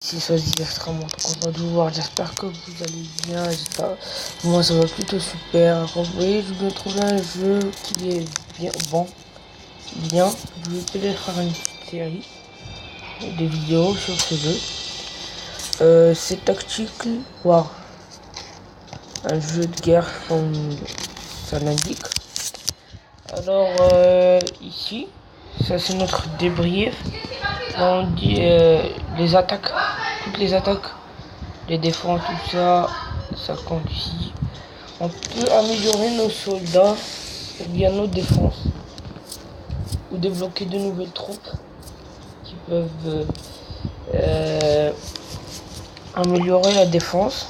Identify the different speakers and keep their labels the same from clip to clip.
Speaker 1: Si ça se dit extrêmement content de vous voir, j'espère que vous allez bien, moi ça va plutôt super. Vous voyez, je viens de trouver un jeu qui est bien, je vais peut-être faire une petite série, des vidéos sur ce jeu. C'est Tactical War, un jeu de guerre comme ça l'indique. Alors ici, ça c'est notre débrief. On dit les attaques, toutes les attaques, les défenses, tout ça, ça compte ici. On peut améliorer nos soldats ou bien nos défenses, ou débloquer de nouvelles troupes qui peuvent améliorer la défense.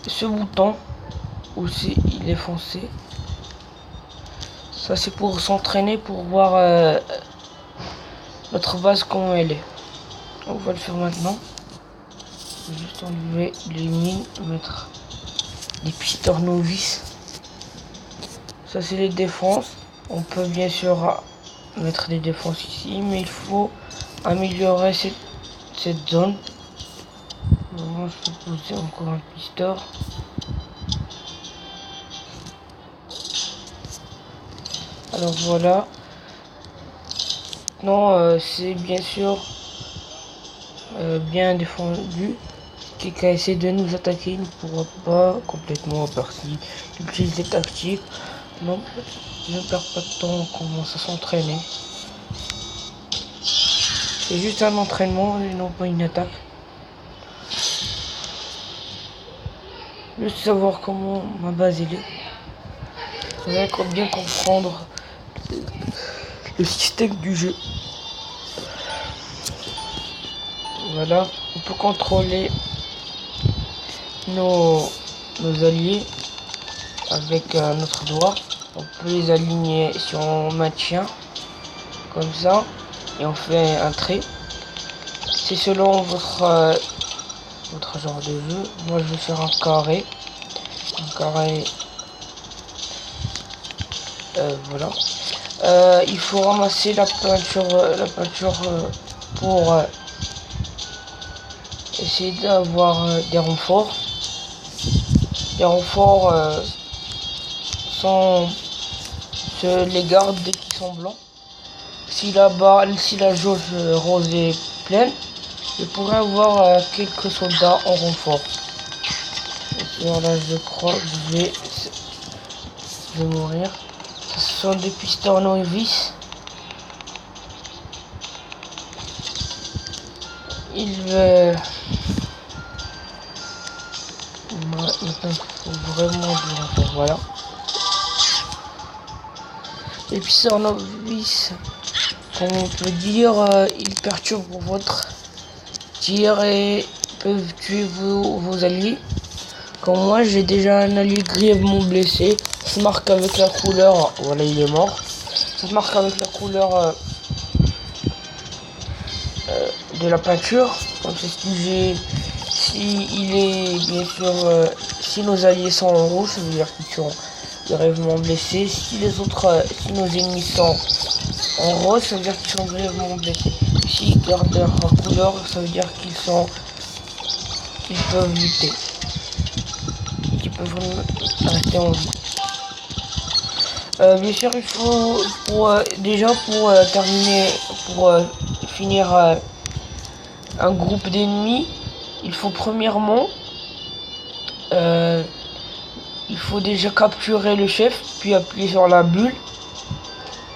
Speaker 1: Ce bouton aussi, il est foncé. Ça c'est pour s'entraîner, pour voir notre base comment elle est. On va le faire maintenant. Juste enlever les mines, mettre des pisteurs novices. Ça c'est les défenses. On peut bien sûr mettre des défenses ici, mais il faut améliorer cette zone. Maintenant, je peux poser encore un pisteur. Alors voilà. Non, c'est bien sûr bien défendu. Quelqu'un essaie de nous attaquer, il ne pourra pas complètement partir. Utilise des tactiques. Non, ne perds pas de temps, on commence à s'entraîner. C'est juste un entraînement et non pas une attaque. Juste savoir comment ma base est. Vous allez bien comprendre le système du jeu. Voilà, on peut contrôler nos alliés avec notre doigt. On peut les aligner si on maintient comme ça et on fait un trait. C'est selon votre genre de jeu. Moi je vais faire un carré. Voilà. Il faut ramasser la peinture pour essayer d'avoir des renforts. Les renforts les gardes dès qu'ils sont blancs. Si la jauge rose est pleine, je pourrais avoir quelques soldats en renfort. Voilà, je crois que je vais mourir. Ce sont des pisteurs novices. Maintenant, il faut vraiment du renfort. Voilà. Les pisteurs novices, comme on peut dire, ils perturbent votre tir et peuvent tuer vos alliés. Comme moi, j'ai déjà un allié grièvement blessé. Ça se marque avec la couleur. Voilà, il est mort. Ça se marque avec la couleur de la peinture. Comme c'est ce que j'ai. Si nos alliés sont en rouge, ça veut dire qu'ils sont grièvement blessés. Si nos ennemis sont en rose, ça veut dire qu'ils sont grièvement blessés. S'ils gardent leur couleur, ça veut dire qu'ils peuvent lutter. Qu'ils peuvent rester en vie. Bien sûr, il faut pour finir un groupe d'ennemis, il faut premièrement il faut déjà capturer le chef, puis appuyer sur la bulle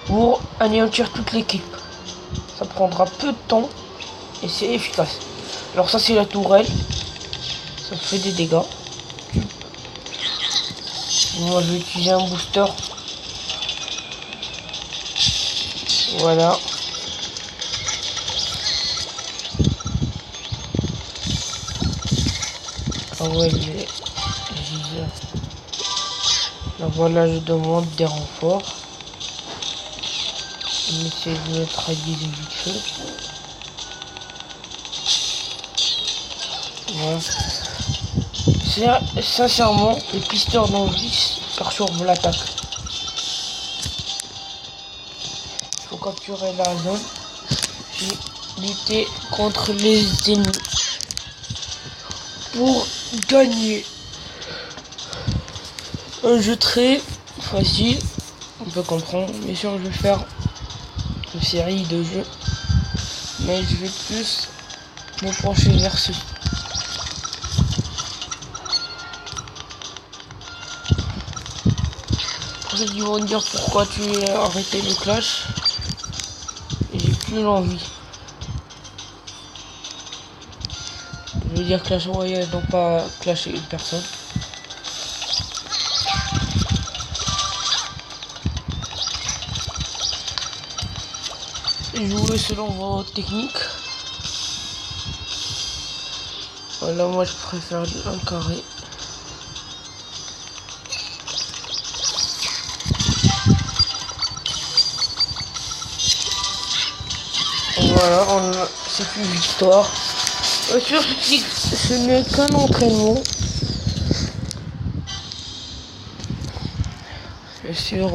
Speaker 1: pour anéantir toute l'équipe. Ça prendra peu de temps et c'est efficace. Alors ça c'est la tourelle, ça fait des dégâts. Moi je vais utiliser un booster. Voilà. Ah ouais, là voilà, je demande des renforts. On essaie de neutraliser vite fait. Voilà. Sincèrement, les pisteurs novices perturbent l'attaque. Il faut capturer la zone. Puis lutter contre les ennemis pour gagner. Un jeu très facile, on peut comprendre, mais si on veut faire une série de jeux, mais je vais plus me pencher vers ce. Pour ceux qui vont dire pourquoi tu as arrêté le Clash, j'ai plus l'envie. Je veux dire Clash Royale, donc pas clasher une personne. Jouer selon vos techniques. Voilà, moi je préfère un carré. Voilà, c'est une victoire. Sur ce n'est qu'un entraînement. Bien sûr,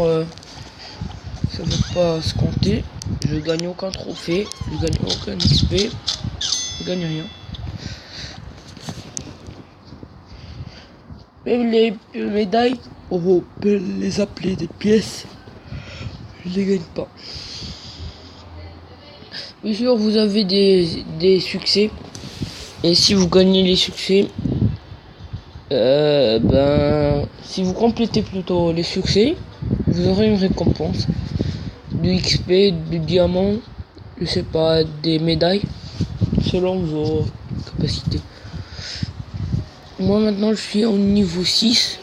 Speaker 1: ça ne veut pas se compter. Je gagne aucun trophée, je gagne aucun XP, je gagne rien. Même les médailles, on peut les appeler des pièces, je les gagne pas. Bien sûr, vous avez des succès, et si vous gagnez les succès, si vous complétez plutôt les succès, vous aurez une récompense, du XP, du diamant, je sais pas, des médailles, selon vos capacités. Moi maintenant je suis au niveau 6.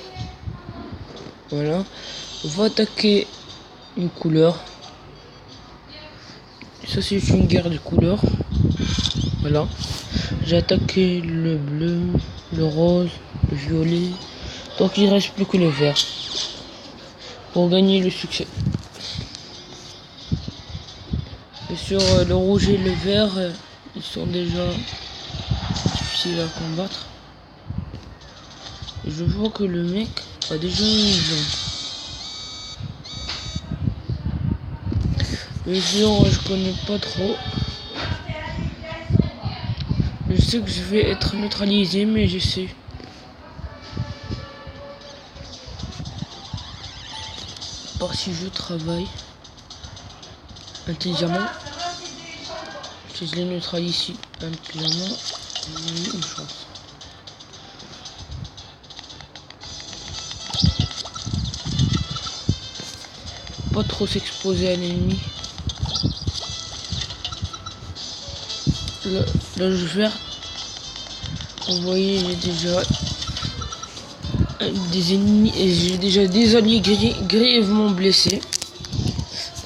Speaker 1: Voilà. On va attaquer une couleur. Ça c'est une guerre de couleurs. Voilà. J'ai attaqué le bleu, le rose, le violet. Donc il reste plus que le vert. Pour gagner le succès. Et sur le rouge et le vert, ils sont déjà difficiles à combattre. Et je vois que le mec a déjà une jambe. Les gens, je connais pas trop. Je sais que je vais être neutralisé, mais je sais. Par si je travaille intelligemment, si je les neutralise ici intelligemment, j'ai une chance. Pas trop s'exposer à l'ennemi. Là je vais. Vous voyez, j'ai déjà des ennemis et j'ai déjà des alliés grièvement blessés.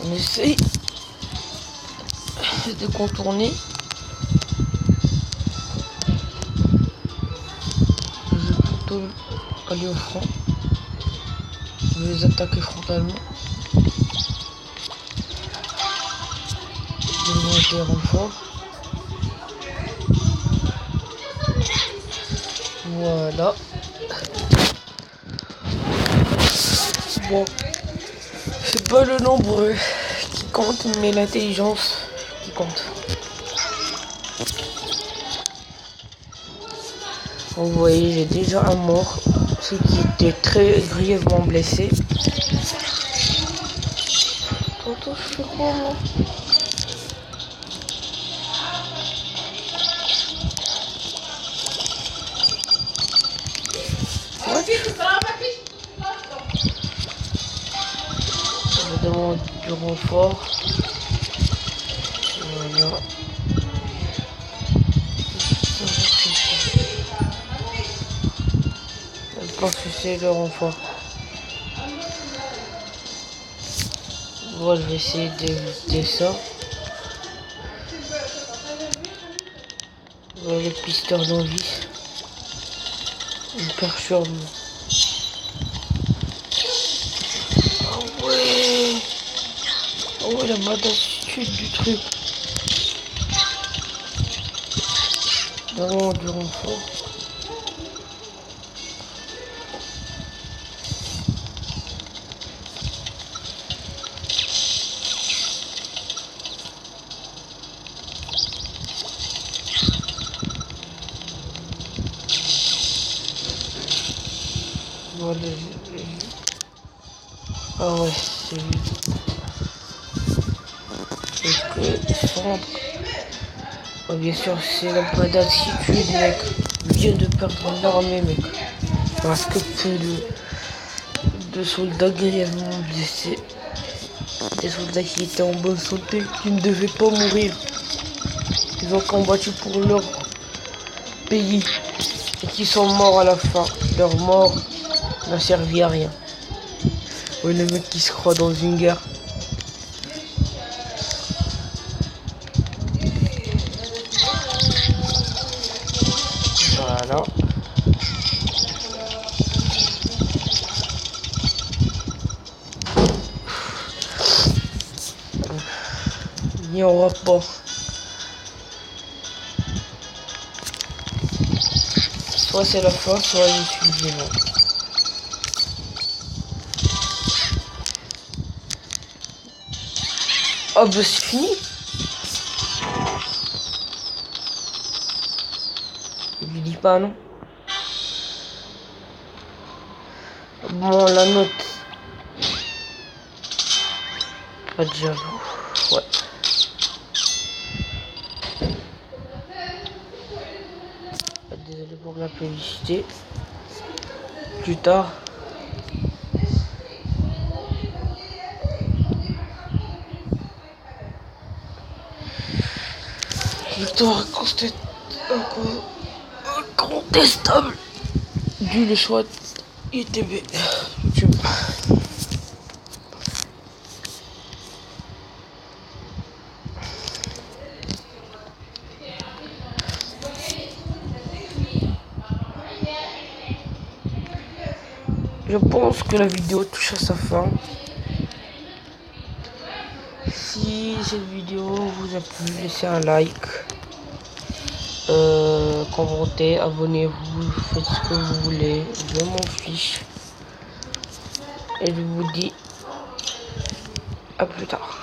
Speaker 1: On essaye de contourner. Je vais plutôt aller au front. Je vais les attaquer frontalement. Je vais monter des renforts. Voilà. Bon, c'est pas le nombre qui compte, mais l'intelligence qui compte. Vous voyez, j'ai déjà un mort, ce qui était très grièvement blessé. Attends, je fais quoi moi? Je demande du renfort. Voilà. Je pense que c'est le renfort. Bon, je vais essayer d'éviter ça. Voilà le pisteur d'envie. Il me perturbe. Oh ouais, la badassitude du truc. Vraiment du renfort. Voilà. Ah ouais, c'est lui. Et que Sandre. Oh, bien sûr, c'est la pas d'attitude, mec. Il vient de perdre une armée, mec. Il reste que peu de soldats grièvement blessés. Des soldats qui étaient en bonne santé, qui ne devaient pas mourir. Ils ont combattu pour leur pays et qui sont morts à la fin. Leur mort n'a servi à rien. Oui, le mec qui se croit dans une guerre. Voilà. Il n'y aura pas. Soit c'est la fin, soit je suis vivant. Oh bah c'est fini. Je lui dis pas non. Bon la note. Pas de jaloux. Ouais. Désolé pour la publicité. Plus tard. Victoire incontestable du le choix ITB. YouTube. Je pense que la vidéo touche à sa fin. Si cette vidéo vous a plu, laissez un like, commentez, abonnez-vous, faites ce que vous voulez, je m'en fiche. Et je vous dis à plus tard.